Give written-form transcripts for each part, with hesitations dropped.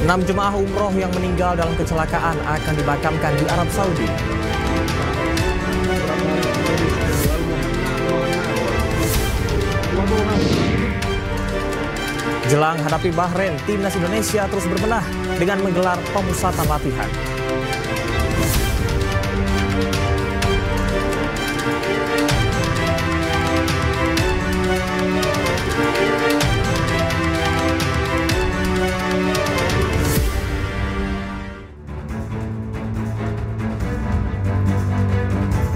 6 jemaah umroh yang meninggal dalam kecelakaan akan dimakamkan di Arab Saudi. Jelang hadapi Bahrain, timnas Indonesia terus berbenah dengan menggelar pemusatan latihan.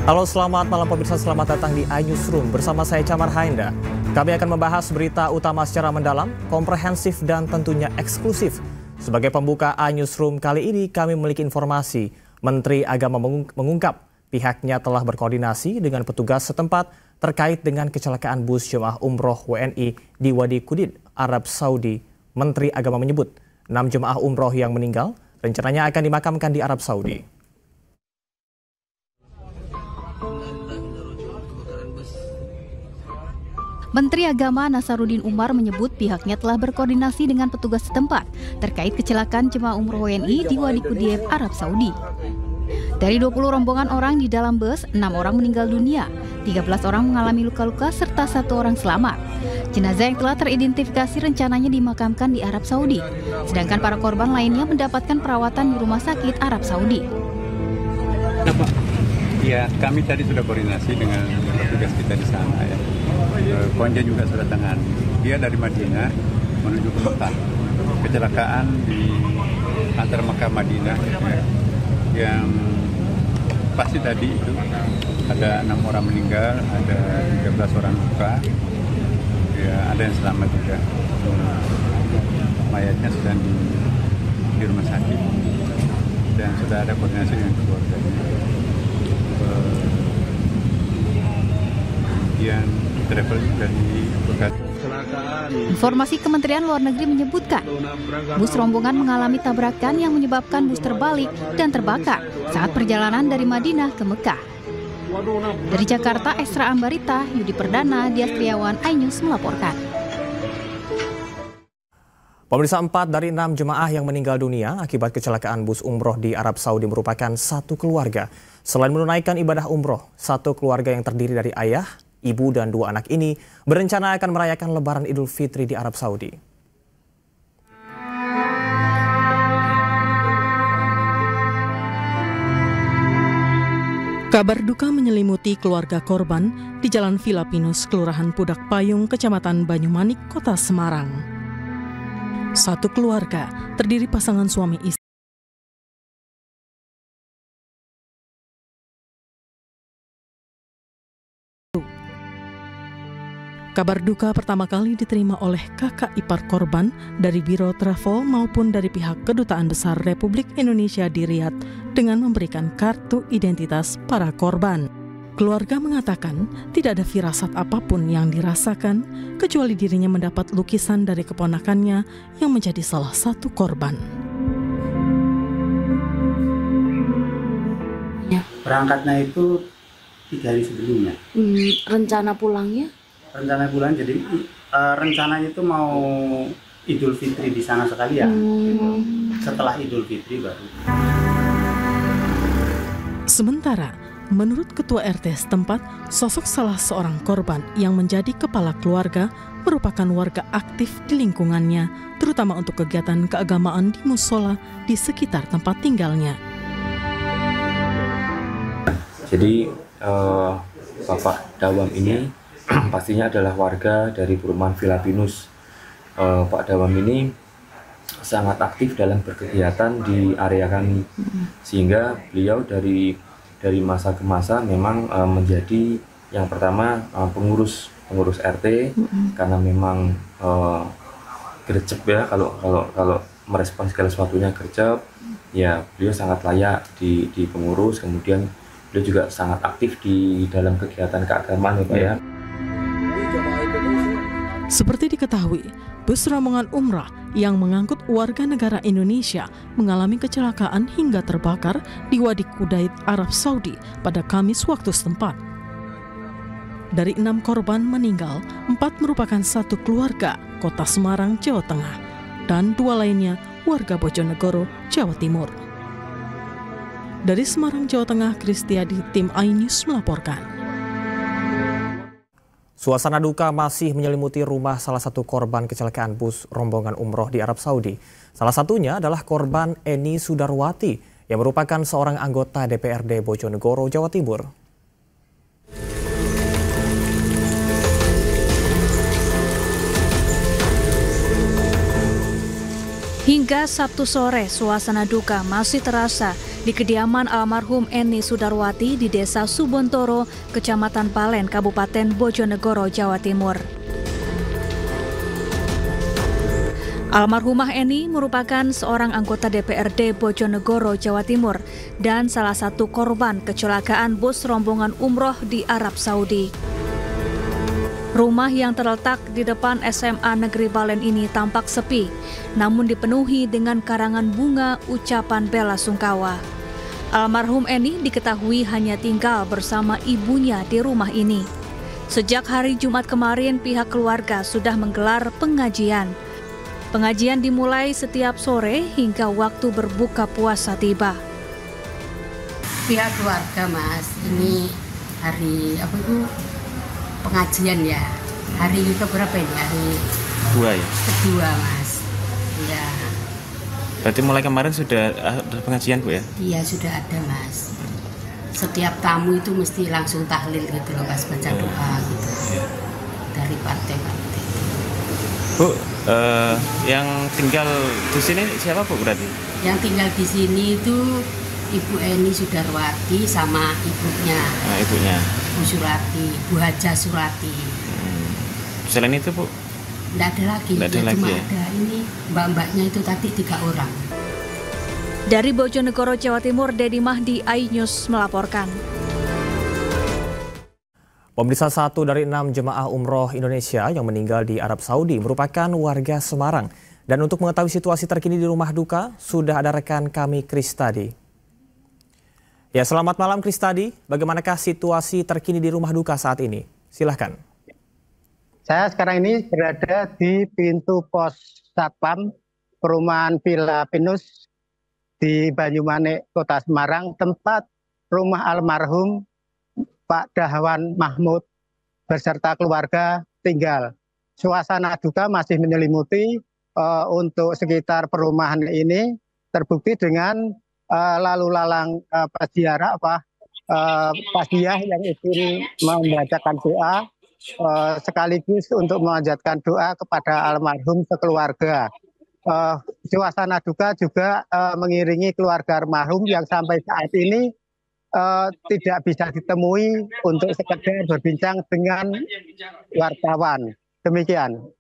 Halo, selamat malam pemirsa, selamat datang di iNewsroom bersama saya Camar Hainda. Kami akan membahas berita utama secara mendalam, komprehensif dan tentunya eksklusif. Sebagai pembuka iNewsroom kali ini kami memiliki informasi Menteri Agama mengungkap pihaknya telah berkoordinasi dengan petugas setempat terkait dengan kecelakaan bus jemaah umroh WNI di Wadi Qudid, Arab Saudi. Menteri Agama menyebut 6 jemaah umroh yang meninggal rencananya akan dimakamkan di Arab Saudi. Menteri Agama Nasaruddin Umar menyebut pihaknya telah berkoordinasi dengan petugas setempat terkait kecelakaan jemaah umroh WNI di Wadi Qudid, Arab Saudi. Dari 20 rombongan orang di dalam bus, 6 orang meninggal dunia, 13 orang mengalami luka-luka serta 1 orang selamat. Jenazah yang telah teridentifikasi rencananya dimakamkan di Arab Saudi, sedangkan para korban lainnya mendapatkan perawatan di rumah sakit Arab Saudi. Ya, kami tadi sudah koordinasi dengan petugas kita di sana ya. Konjen juga sudah tangani. Dia dari Madinah menuju ke Mekah. Kecelakaan di antara Mekah Madinah ya, yang pasti tadi itu ada 6 orang meninggal, ada 13 orang luka, ya ada yang selamat juga. Mayatnya sedang di rumah sakit dan sudah ada koordinasi dengan keluarganya. Yang travel dari Bekasi. Informasi Kementerian Luar Negeri menyebutkan bus rombongan mengalami tabrakan yang menyebabkan bus terbalik dan terbakar saat perjalanan dari Madinah ke Mekah. Dari Jakarta, Esra Ambarita, Yudi Perdana, Dias Triawan, iNews melaporkan. Pemirsa, 4 dari 6 jemaah yang meninggal dunia akibat kecelakaan bus umroh di Arab Saudi merupakan satu keluarga. Selain menunaikan ibadah umroh, satu keluarga yang terdiri dari ayah, ibu, dan 2 anak ini berencana akan merayakan Lebaran Idul Fitri di Arab Saudi. Kabar duka menyelimuti keluarga korban di Jalan Villa Pinus, Kelurahan Pudak Payung, Kecamatan Banyumanik, Kota Semarang. Satu keluarga terdiri pasangan suami istri. Kabar duka pertama kali diterima oleh kakak ipar korban dari Biro Travel maupun dari pihak Kedutaan Besar Republik Indonesia di Riyadh dengan memberikan kartu identitas para korban. Keluarga mengatakan tidak ada firasat apapun yang dirasakan kecuali dirinya mendapat lukisan dari keponakannya yang menjadi salah satu korban. Ya. Berangkatnya itu 3 hari sebelumnya. Rencana pulangnya? Rencana pulang, jadi rencananya itu mau Idul Fitri di sana sekali ya. Setelah Idul Fitri baru. Sementara, menurut Ketua RT setempat, sosok salah seorang korban yang menjadi kepala keluarga merupakan warga aktif di lingkungannya, terutama untuk kegiatan keagamaan di musola di sekitar tempat tinggalnya. Jadi, Bapak Dawam ini pastinya adalah warga dari perumahan Villa Pinus. Pak Dawam ini sangat aktif dalam berkegiatan di area kami, sehingga beliau dari masa ke masa memang menjadi yang pertama pengurus RT, karena memang gercep ya, kalau merespon segala sesuatunya gercep, ya beliau sangat layak di pengurus. Kemudian beliau juga sangat aktif di dalam kegiatan keagamaan ya Pak ya. Seperti diketahui, bus rombongan umrah yang mengangkut warga negara Indonesia mengalami kecelakaan hingga terbakar di Wadi Qudid, Arab Saudi pada Kamis waktu setempat. Dari 6 korban meninggal, 4 merupakan satu keluarga Kota Semarang, Jawa Tengah, dan 2 lainnya warga Bojonegoro, Jawa Timur. Dari Semarang, Jawa Tengah, Kristiadi, tim iNews melaporkan. Suasana duka masih menyelimuti rumah salah satu korban kecelakaan bus rombongan umroh di Arab Saudi. Salah satunya adalah korban Eni Sudarwati yang merupakan seorang anggota DPRD Bojonegoro, Jawa Timur. Hingga Sabtu sore, suasana duka masih terasa di kediaman almarhum Eni Sudarwati di Desa Subontoro, Kecamatan Palen, Kabupaten Bojonegoro, Jawa Timur. Almarhumah Eni merupakan seorang anggota DPRD Bojonegoro, Jawa Timur dan salah satu korban kecelakaan bus rombongan umroh di Arab Saudi. Rumah yang terletak di depan SMA Negeri Palen ini tampak sepi, namun dipenuhi dengan karangan bunga ucapan bela sungkawa. Almarhum Eni diketahui hanya tinggal bersama ibunya di rumah ini. Sejak hari Jumat kemarin, pihak keluarga sudah menggelar pengajian. Pengajian dimulai setiap sore hingga waktu berbuka puasa tiba. Pihak keluarga, Mas, ini hari pengajian ya. Hari keberapa ini? Hari kedua ya? Kedua, Mas. Ya. Berarti mulai kemarin sudah ada pengajian, Bu ya? Iya, sudah ada, Mas. Setiap tamu itu mesti langsung tahlil gitu loh, Mas, baca doa gitu. Ya. Dari partai-partai. Bu, yang tinggal di sini siapa, Bu, berarti? Yang tinggal di sini itu Ibu Eni Sudarwati sama ibunya. Nah, ibunya. Bu Surati, Bu Haja Surati. Selain itu, Bu? Tidak ada lagi. Tidak ada lagi, cuma ya? ada ini mbak-mbaknya itu tadi 3 orang. Dari Bojonegoro, Jawa Timur, Dedi Mahdi, iNews melaporkan. Pemirsa, 1 dari 6 jemaah umroh Indonesia yang meninggal di Arab Saudi merupakan warga Semarang. Dan untuk mengetahui situasi terkini di rumah duka, sudah ada rekan kami Kristadi. Ya, selamat malam Kristadi. Bagaimanakah situasi terkini di rumah duka saat ini? Silahkan. Saya sekarang ini berada di pintu pos Satpam perumahan Villa Pinus di Banyumanik, Kota Semarang, tempat rumah almarhum Pak Dawan Mahmud beserta keluarga tinggal. Suasana duka masih menyelimuti untuk sekitar perumahan ini, terbukti dengan lalu lalang pasiarah pasiah yang ingin membacakan doa sekaligus untuk memanjatkan doa kepada almarhum sekeluarga. Suasana duka juga mengiringi keluarga almarhum yang sampai saat ini tidak bisa ditemui untuk sekedar berbincang dengan wartawan. Demikian.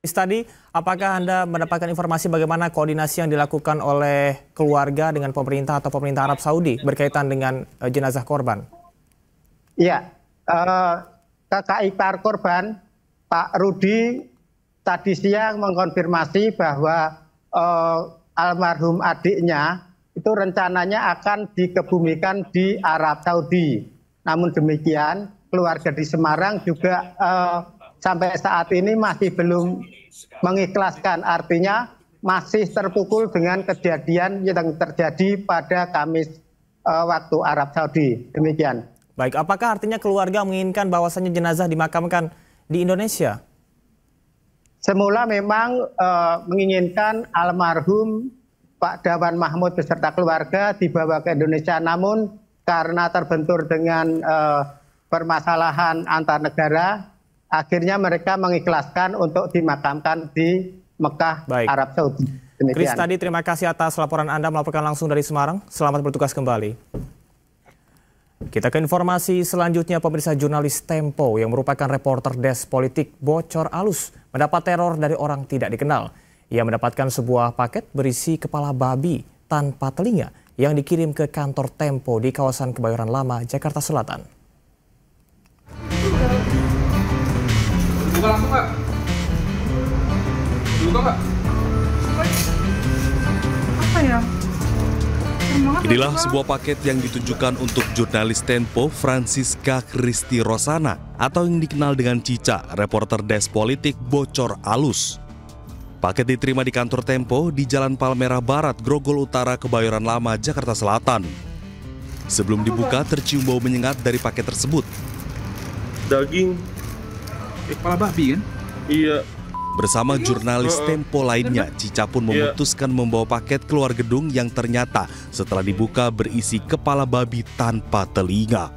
Tadi, apakah Anda mendapatkan informasi bagaimana koordinasi yang dilakukan oleh keluarga dengan pemerintah atau pemerintah Arab Saudi berkaitan dengan jenazah korban? Iya, kakak ipar korban, Pak Rudi, tadi siang mengkonfirmasi bahwa almarhum adiknya itu rencananya akan dikebumikan di Arab Saudi. Namun demikian, keluarga di Semarang juga sampai saat ini masih belum mengikhlaskan, artinya masih terpukul dengan kejadian yang terjadi pada Kamis waktu Arab Saudi. Demikian. Baik, apakah artinya keluarga menginginkan bahwasannya jenazah dimakamkan di Indonesia? Semula memang menginginkan almarhum Pak Dawan Mahmud beserta keluarga dibawa ke Indonesia, namun karena terbentur dengan permasalahan antar negara, akhirnya mereka mengikhlaskan untuk dimakamkan di Mekah, Arab Saudi. Kristadi, terima kasih atas laporan Anda melaporkan langsung dari Semarang. Selamat bertugas kembali. Kita ke informasi selanjutnya. Pemirsa, jurnalis Tempo yang merupakan reporter Desk Politik bocor alus mendapat teror dari orang tidak dikenal. Ia mendapatkan sebuah paket berisi kepala babi tanpa telinga yang dikirim ke kantor Tempo di kawasan Kebayoran Lama, Jakarta Selatan. Buka langsung, Kak. Buka, Kak. Apa ya? Inilah sebuah paket yang ditujukan untuk jurnalis Tempo Francisca Kristi Rosana atau yang dikenal dengan Cica, reporter Desk Politik bocor alus. Paket diterima di kantor Tempo di Jalan Palmerah Barat, Grogol Utara, Kebayoran Lama, Jakarta Selatan. Sebelum dibuka, tercium bau menyengat dari paket tersebut. Daging, kepala babi kan? Iya. Bersama jurnalis Tempo lainnya, Cica pun memutuskan membawa paket keluar gedung yang ternyata setelah dibuka berisi kepala babi tanpa telinga.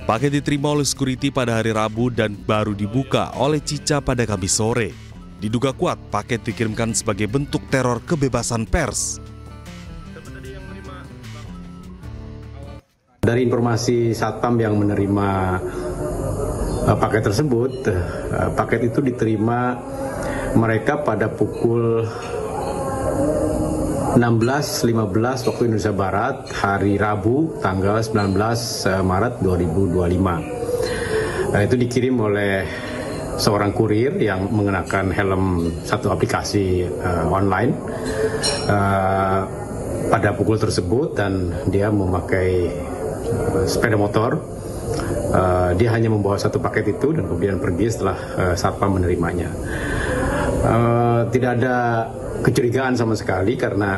Paket diterima oleh security pada hari Rabu dan baru dibuka oleh Cica pada Kamis sore. Diduga kuat, paket dikirimkan sebagai bentuk teror kebebasan pers. Dari informasi Satpam yang menerima paket tersebut, paket itu diterima mereka pada pukul 16.15 waktu Indonesia Barat, hari Rabu, tanggal 19 Maret 2025. Itu dikirim oleh seorang kurir yang mengenakan helm satu aplikasi online pada pukul tersebut, dan dia memakai sepeda motor. Dia hanya membawa satu paket itu dan kemudian pergi setelah Satpam menerimanya. Tidak ada kecurigaan sama sekali karena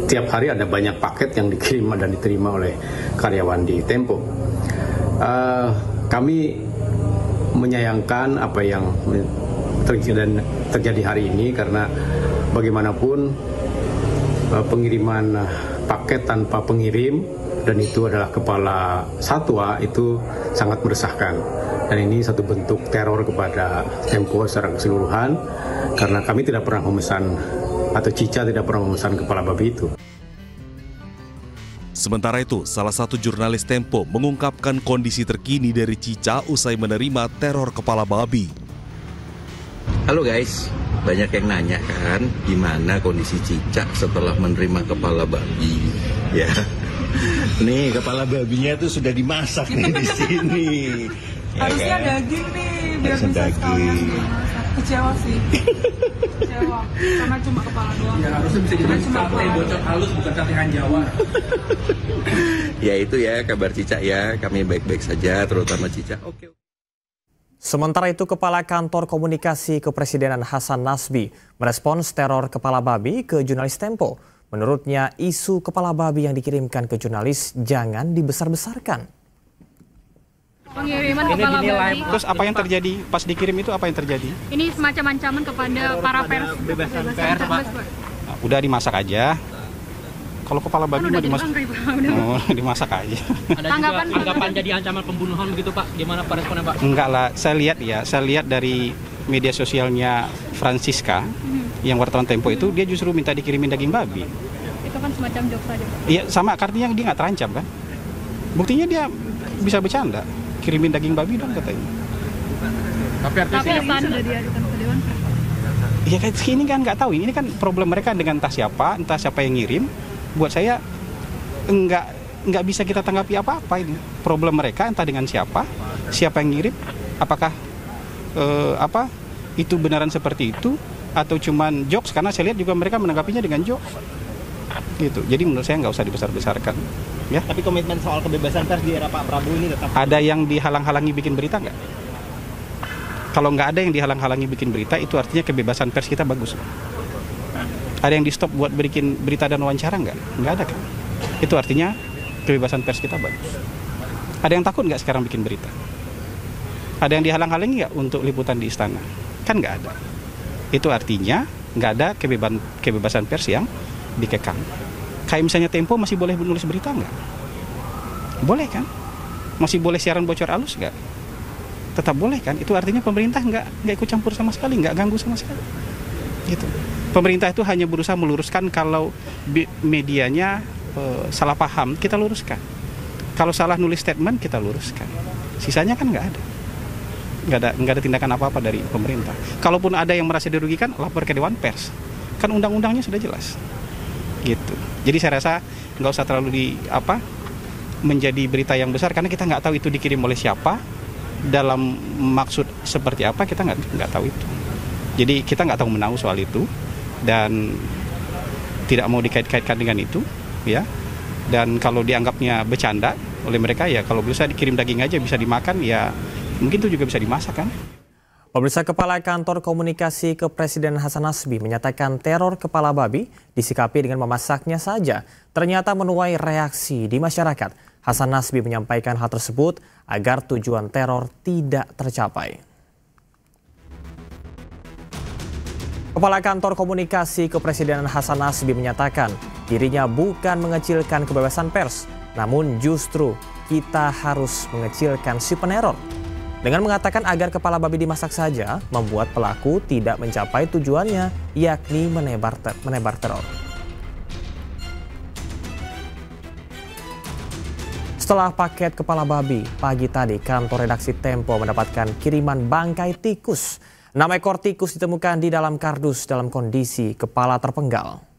tiap hari ada banyak paket yang dikirim dan diterima oleh karyawan di Tempo. Kami menyayangkan apa yang terjadi hari ini karena bagaimanapun pengiriman paket tanpa pengirim dan itu adalah kepala satwa itu sangat meresahkan. Dan ini satu bentuk teror kepada Tempo secara keseluruhan karena kami tidak pernah memesan atau Cica tidak pernah memesan kepala babi itu. Sementara itu, salah satu jurnalis Tempo mengungkapkan kondisi terkini dari Cica usai menerima teror kepala babi. Halo guys, banyak yang nanya kan gimana kondisi Cica setelah menerima kepala babi. Ya, nih kepala babinya tuh sudah dimasak nih di sini. Harusnya kan? Daging nih, biar bisa sekalian dimasak. Kecewa sih. Kecewa, karena cuma kepala doang. Ya harusnya bisa jadi sate bocor halus, bukan sate Jawa. Ya itu ya kabar Cica ya, kami baik-baik saja, terutama Cica. Oke. Sementara itu, Kepala Kantor Komunikasi Kepresidenan Hasan Nasbi merespons teror kepala babi ke jurnalis Tempo. Menurutnya, isu kepala babi yang dikirimkan ke jurnalis jangan dibesar-besarkan. Pengiriman kepala babi. Terus apa yang terjadi pas dikirim itu, apa yang terjadi? Ini semacam ancaman kepada para pers. Kebebasan pers, Pak. Nah, udah dimasak aja. Kalau kepala babi mah dimasak aja. Ada juga anggapan jadi ancaman pembunuhan begitu Pak? Gimana Pak responnya Pak? Enggak lah, saya lihat dari media sosialnya Francisca, yang wartawan Tempo itu, dia justru minta dikirimin daging babi. Itu kan semacam jokes saja Pak? Iya, sama artinya dia nggak terancam kan? Buktinya dia bisa bercanda, kirimin daging babi dong katanya. Tapi artinya sudah diadukan ke Dewan Pers. Iya kan, ini kan nggak tahu, ini kan problem mereka dengan entah siapa yang ngirim. Buat saya nggak bisa kita tanggapi apa-apa ini. Problem mereka entah dengan siapa yang ngirim, apakah itu benaran seperti itu atau cuman jokes, karena saya lihat juga mereka menanggapinya dengan jokes. Gitu. Jadi menurut saya nggak usah dibesar-besarkan. Ya. Tapi komitmen soal kebebasan pers di era Pak Prabowo ini tetap. Ada yang dihalang-halangi bikin berita nggak? Kalau nggak ada yang dihalang-halangi bikin berita, itu artinya kebebasan pers kita bagus. Ada yang di stop buat bikin berita dan wawancara nggak? Nggak ada kan? Itu artinya kebebasan pers kita bagus. Ada yang takut nggak sekarang bikin berita? Ada yang dihalang-halangi nggak untuk liputan di istana? Kan nggak ada. Itu artinya nggak ada kebebasan pers yang dikekang. Kayak misalnya Tempo masih boleh menulis berita nggak? Boleh kan? Masih boleh siaran bocor halus nggak? Tetap boleh kan? Itu artinya pemerintah nggak ikut campur sama sekali, nggak ganggu sama sekali. Gitu. Pemerintah itu hanya berusaha meluruskan kalau medianya salah paham, kita luruskan. Kalau salah nulis statement, kita luruskan. Sisanya kan nggak ada tindakan apa-apa dari pemerintah. Kalaupun ada yang merasa dirugikan, lapor ke Dewan Pers. Kan undang-undangnya sudah jelas. Gitu. Jadi saya rasa nggak usah terlalu menjadi berita yang besar, karena kita nggak tahu itu dikirim oleh siapa, dalam maksud seperti apa, kita nggak tahu itu. Jadi kita nggak tahu menahu soal itu dan tidak mau dikait-kaitkan dengan itu, ya. Dan kalau dianggapnya bercanda, oleh mereka ya kalau bisa dikirim daging aja bisa dimakan ya mungkin itu juga bisa dimasak kan. Pemirsa, Kepala Kantor Komunikasi Kepresidenan Hasan Nasbi menyatakan teror kepala babi disikapi dengan memasaknya saja ternyata menuai reaksi di masyarakat. Hasan Nasbi menyampaikan hal tersebut agar tujuan teror tidak tercapai. Kepala Kantor Komunikasi Kepresidenan Hasan Nasbi menyatakan dirinya bukan mengecilkan kebebasan pers, namun justru kita harus mengecilkan si peneror. Dengan mengatakan agar kepala babi dimasak saja, membuat pelaku tidak mencapai tujuannya, yakni menebar teror. Setelah paket kepala babi, pagi tadi kantor redaksi Tempo mendapatkan kiriman bangkai tikus. 6 ekor tikus ditemukan di dalam kardus dalam kondisi kepala terpenggal.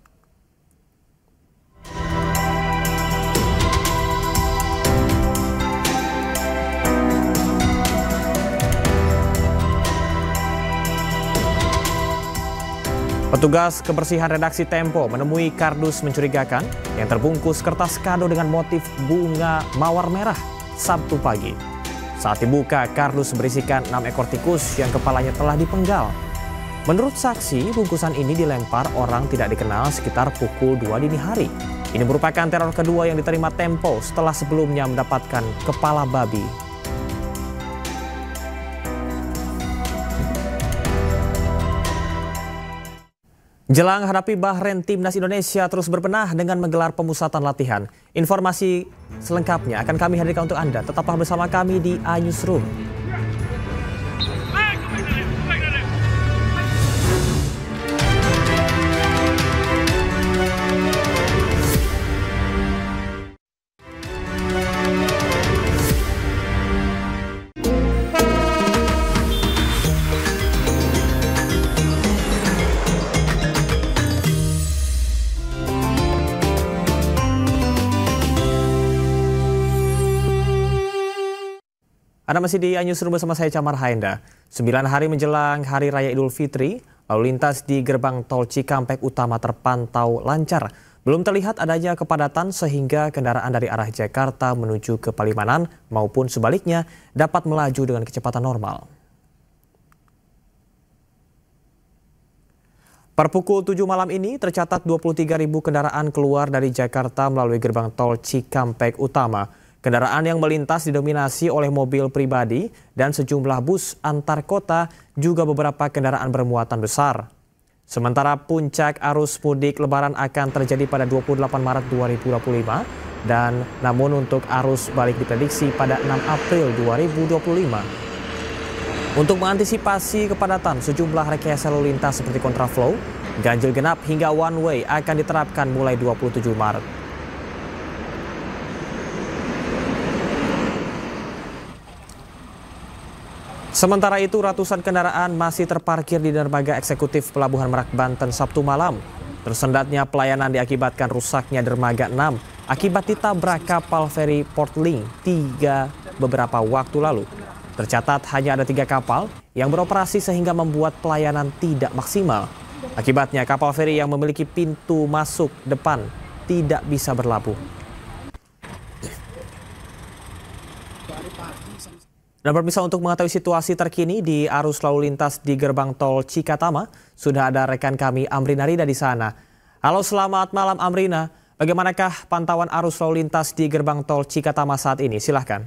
Petugas kebersihan redaksi Tempo menemui kardus mencurigakan yang terbungkus kertas kado dengan motif bunga mawar merah Sabtu pagi. Saat dibuka, kardus berisikan 6 ekor tikus yang kepalanya telah dipenggal. Menurut saksi, bungkusan ini dilempar orang tidak dikenal sekitar pukul 2 dini hari. Ini merupakan teror kedua yang diterima Tempo setelah sebelumnya mendapatkan kepala babi. Jelang hadapi Bahrain, Timnas Indonesia terus berbenah dengan menggelar pemusatan latihan. Informasi selengkapnya akan kami hadirkan untuk Anda. Tetaplah bersama kami di iNewsroom. Anda masih di iNewsroom bersama saya Camar Hainda. 9 hari menjelang Hari Raya Idul Fitri, lalu lintas di gerbang tol Cikampek Utama terpantau lancar. Belum terlihat adanya kepadatan sehingga kendaraan dari arah Jakarta menuju ke Palimanan maupun sebaliknya dapat melaju dengan kecepatan normal. Per pukul 7 malam ini tercatat 23.000 kendaraan keluar dari Jakarta melalui gerbang tol Cikampek Utama. Kendaraan yang melintas didominasi oleh mobil pribadi dan sejumlah bus antar kota, juga beberapa kendaraan bermuatan besar. Sementara puncak arus mudik Lebaran akan terjadi pada 28 Maret 2025 dan namun untuk arus balik diprediksi pada 6 April 2025. Untuk mengantisipasi kepadatan, sejumlah rekayasa lalu lintas seperti kontraflow, ganjil genap hingga one way akan diterapkan mulai 27 Maret. Sementara itu, ratusan kendaraan masih terparkir di dermaga eksekutif Pelabuhan Merak, Banten Sabtu malam. Tersendatnya pelayanan diakibatkan rusaknya dermaga 6 akibat ditabrak kapal feri Port Link 3 beberapa waktu lalu. Tercatat hanya ada 3 kapal yang beroperasi sehingga membuat pelayanan tidak maksimal. Akibatnya kapal feri yang memiliki pintu masuk depan tidak bisa berlabuh. Dan pemirsa, untuk mengetahui situasi terkini di arus lalu lintas di gerbang tol Cikatama, sudah ada rekan kami Amrina Rida di sana. Halo, selamat malam Amrina. Bagaimanakah pantauan arus lalu lintas di gerbang tol Cikatama saat ini? Silahkan.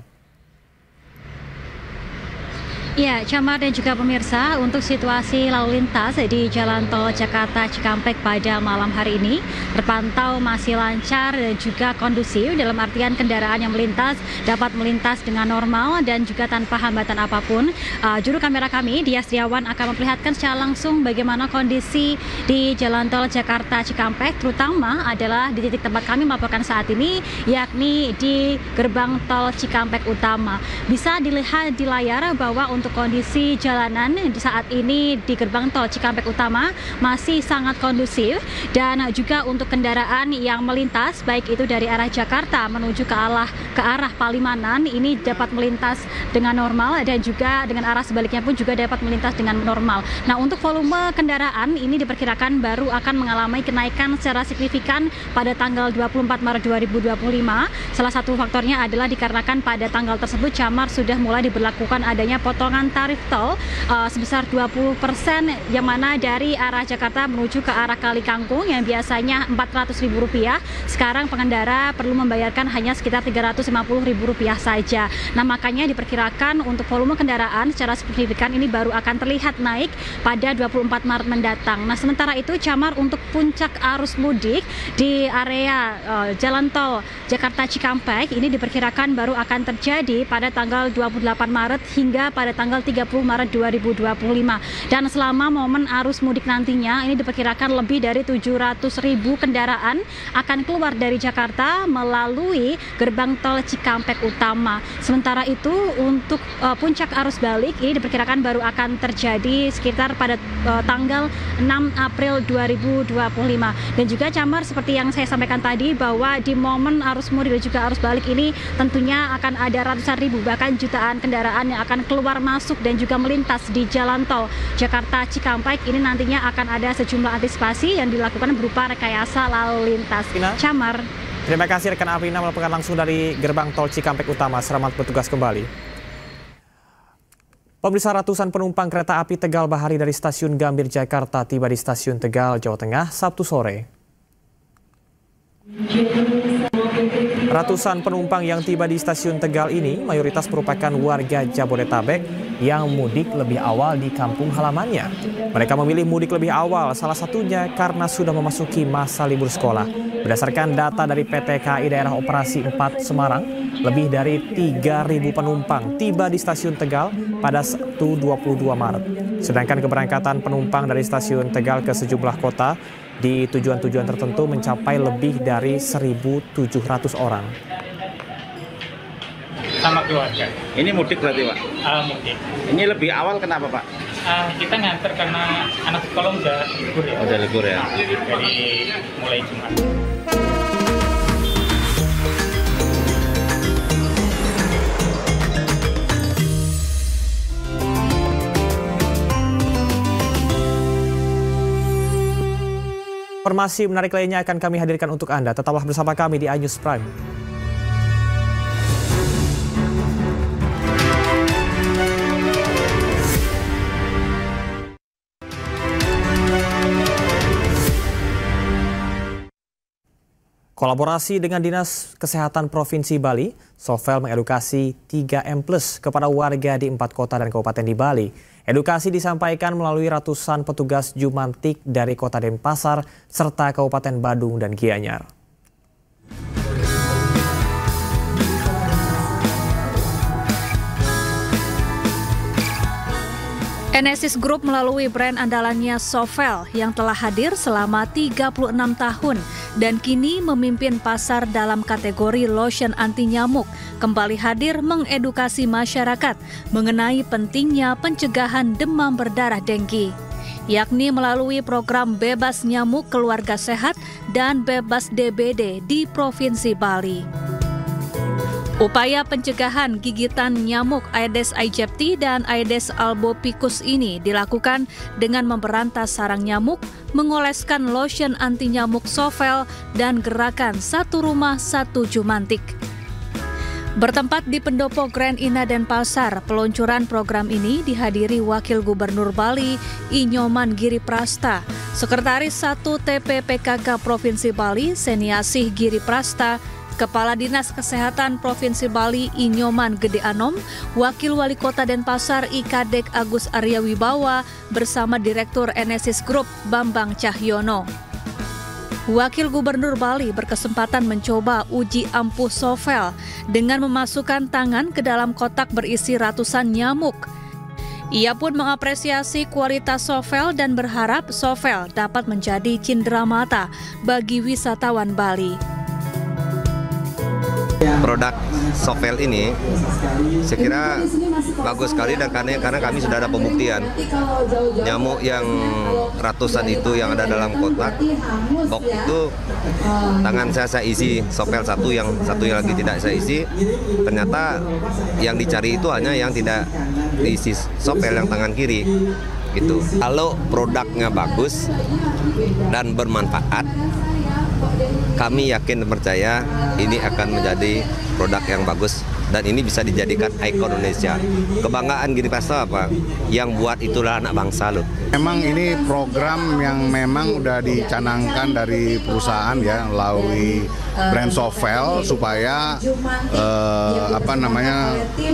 Ya, Camar dan juga pemirsa, untuk situasi lalu lintas di Jalan Tol Jakarta Cikampek pada malam hari ini terpantau masih lancar dan juga kondusif, dalam artian kendaraan yang melintas dapat melintas dengan normal dan juga tanpa hambatan apapun. Juru kamera kami, Dia Setiawan, akan memperlihatkan secara langsung bagaimana kondisi di Jalan Tol Jakarta Cikampek, terutama adalah di titik tempat kami melaporkan saat ini, yakni di gerbang tol Cikampek Utama. Bisa dilihat di layar bahwa untuk untuk kondisi jalanan saat ini di gerbang tol Cikampek Utama masih sangat kondusif, dan juga untuk kendaraan yang melintas baik itu dari arah Jakarta menuju ke arah Palimanan ini dapat melintas dengan normal, dan juga dengan arah sebaliknya pun juga dapat melintas dengan normal. Nah, untuk volume kendaraan ini diperkirakan baru akan mengalami kenaikan secara signifikan pada tanggal 24 Maret 2025. Salah satu faktornya adalah dikarenakan pada tanggal tersebut Camar sudah mulai diberlakukan adanya potongan tarif tol sebesar 20%, yang mana dari arah Jakarta menuju ke arah Kali Kangkung yang biasanya Rp400.000, sekarang pengendara perlu membayarkan hanya sekitar Rp350.000 saja. Nah, makanya diperkirakan untuk volume kendaraan secara signifikan ini baru akan terlihat naik pada 24 Maret mendatang. Nah, sementara itu Camar untuk puncak arus mudik di area jalan tol Jakarta Cikampek ini diperkirakan baru akan terjadi pada tanggal 28 Maret hingga pada tanggal 30 Maret 2025. Dan selama momen arus mudik nantinya ini diperkirakan lebih dari 700.000 kendaraan akan keluar dari Jakarta melalui gerbang tol Cikampek Utama. Sementara itu untuk puncak arus balik ini diperkirakan baru akan terjadi sekitar pada tanggal 6 April 2025. Dan juga Camar seperti yang saya sampaikan tadi bahwa di momen arus mudik dan juga arus balik ini tentunya akan ada ratusan ribu bahkan jutaan kendaraan yang akan keluar masuk dan juga melintas di jalan tol Jakarta Cikampek. Ini nantinya akan ada sejumlah antisipasi yang dilakukan berupa rekayasa lalu lintas. Camar. Terima kasih rekan Aprina melaporkan langsung dari gerbang tol Cikampek Utama. Selamat bertugas kembali. Pemirsa, ratusan penumpang kereta api Tegal Bahari dari stasiun Gambir Jakarta tiba di stasiun Tegal, Jawa Tengah, Sabtu sore. Ratusan penumpang yang tiba di stasiun Tegal ini mayoritas merupakan warga Jabodetabek yang mudik lebih awal di kampung halamannya. Mereka memilih mudik lebih awal salah satunya karena sudah memasuki masa libur sekolah. Berdasarkan data dari PT KAI Daerah Operasi 4 Semarang, lebih dari 3.000 penumpang tiba di stasiun Tegal pada Sabtu 22 Maret. Sedangkan keberangkatan penumpang dari stasiun Tegal ke sejumlah kota di tujuan-tujuan tertentu mencapai lebih dari 1.700 orang. Sama keluarga. Ini mudik berarti, Pak? Mudik. Ini lebih awal kenapa, Pak? Kita nganter karena anak sekolah udah libur ya. Udah libur ya? Dari mulai Jumat. Informasi menarik lainnya akan kami hadirkan untuk Anda. Tetaplah bersama kami di iNews Prime. Kolaborasi dengan Dinas Kesehatan Provinsi Bali, Sofel mengedukasi 3M+ kepada warga di 4 kota dan kabupaten di Bali. Edukasi disampaikan melalui ratusan petugas Jumantik dari Kota Denpasar serta Kabupaten Badung dan Gianyar. Enesis Group melalui brand andalannya Sofel yang telah hadir selama 36 tahun dan kini memimpin pasar dalam kategori lotion anti nyamuk, kembali hadir mengedukasi masyarakat mengenai pentingnya pencegahan demam berdarah dengki, yakni melalui program Bebas Nyamuk Keluarga Sehat dan Bebas DBD di Provinsi Bali. Upaya pencegahan gigitan nyamuk Aedes aegypti dan Aedes albopicus ini dilakukan dengan memberantas sarang nyamuk, mengoleskan lotion anti nyamuk Sofel, dan gerakan Satu Rumah Satu Jumantik. Bertempat di Pendopo Grand Ina Denpasar, peluncuran program ini dihadiri Wakil Gubernur Bali, Inyoman Giri Prasta, Sekretaris 1 TPPKK Provinsi Bali, Seniasih Giri Prasta, Kepala Dinas Kesehatan Provinsi Bali Inyoman Gede Anom, Wakil Wali Kota Denpasar IKADEK Agus Arya Wibawa bersama Direktur Enesis Group Bambang Cahyono. Wakil Gubernur Bali berkesempatan mencoba uji ampuh Sofel dengan memasukkan tangan ke dalam kotak berisi ratusan nyamuk. Ia pun mengapresiasi kualitas Sofel dan berharap Sofel dapat menjadi cindera mata bagi wisatawan Bali. Produk Sovel ini saya kira bagus sekali, dan karena kami sudah ada pembuktian nyamuk yang ratusan itu yang ada dalam kotak box itu tangan saya isi Sovel satu, yang satunya lagi tidak saya isi. Ternyata yang dicari itu hanya yang tidak diisi Sovel, yang tangan kiri gitu. Kalau produknya bagus dan bermanfaat, kami yakin dan percaya ini akan menjadi produk yang bagus dan ini bisa dijadikan ikon Indonesia. Kebanggaan Giri Pesta apa? Yang buat itulah anak bangsa loh. Memang ini program yang memang udah dicanangkan dari perusahaan ya, melalui brand Sovel, supaya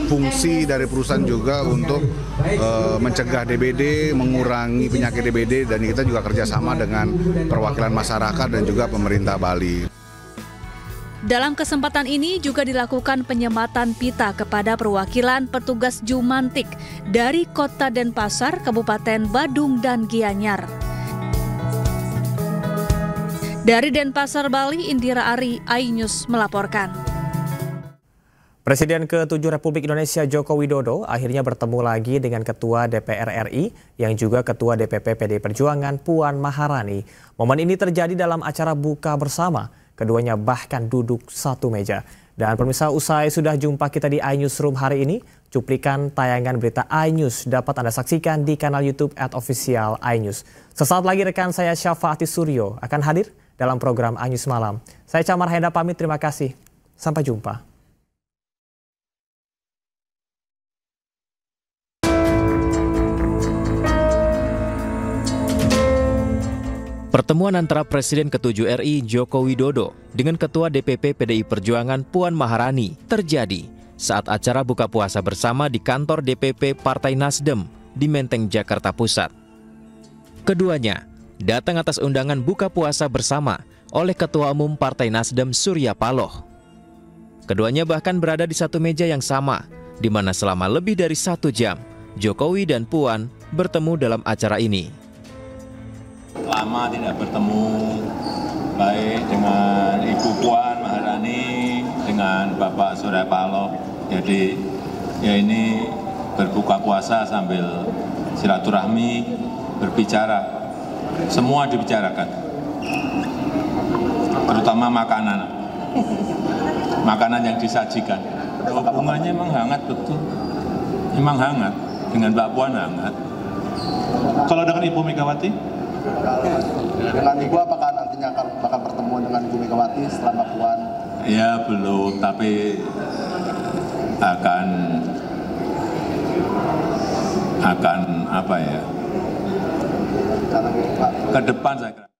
fungsi dari perusahaan juga untuk mencegah DBD, mengurangi penyakit DBD, dan kita juga kerjasama dengan perwakilan masyarakat dan juga pemerintah Bali. Dalam kesempatan ini juga dilakukan penyematan pita kepada perwakilan petugas Jumantik dari Kota Denpasar, Kabupaten Badung, dan Gianyar. Dari Denpasar, Bali, Indira Ari, iNews melaporkan. Presiden ke-7 Republik Indonesia Joko Widodo akhirnya bertemu lagi dengan Ketua DPR RI yang juga Ketua DPP PDI Perjuangan Puan Maharani. Momen ini terjadi dalam acara buka bersama. Keduanya bahkan duduk satu meja. Dan pemirsa, usai sudah jumpa kita di iNewsroom hari ini, cuplikan tayangan berita iNews dapat Anda saksikan di kanal YouTube @official iNews. Sesaat lagi rekan saya Syafaati Suryo akan hadir dalam program iNews Malam. Saya Camar Haida pamit, terima kasih. Sampai jumpa. Pertemuan antara Presiden ke-7 RI Joko Widodo dengan Ketua DPP PDI Perjuangan Puan Maharani terjadi saat acara buka puasa bersama di kantor DPP Partai Nasdem di Menteng, Jakarta Pusat. Keduanya datang atas undangan buka puasa bersama oleh Ketua Umum Partai Nasdem Surya Paloh. Keduanya bahkan berada di satu meja yang sama, di mana selama lebih dari 1 jam Jokowi dan Puan bertemu dalam acara ini. Lama tidak bertemu, baik dengan Ibu Puan Maharani, dengan Bapak Surya Paloh. Jadi ya ini berbuka puasa sambil silaturahmi, berbicara. Semua dibicarakan, terutama makanan. Makanan yang disajikan. Hubungannya memang hangat betul. Memang hangat, dengan Mbak Puan hangat. Kalau dengan Ibu Megawati? Dengan Ibu apakah nantinya akan pertemuan dengan Ibu Megawati setelah Mbak Puan? Ya belum, tapi akan apa ya? Ke depan saya kira.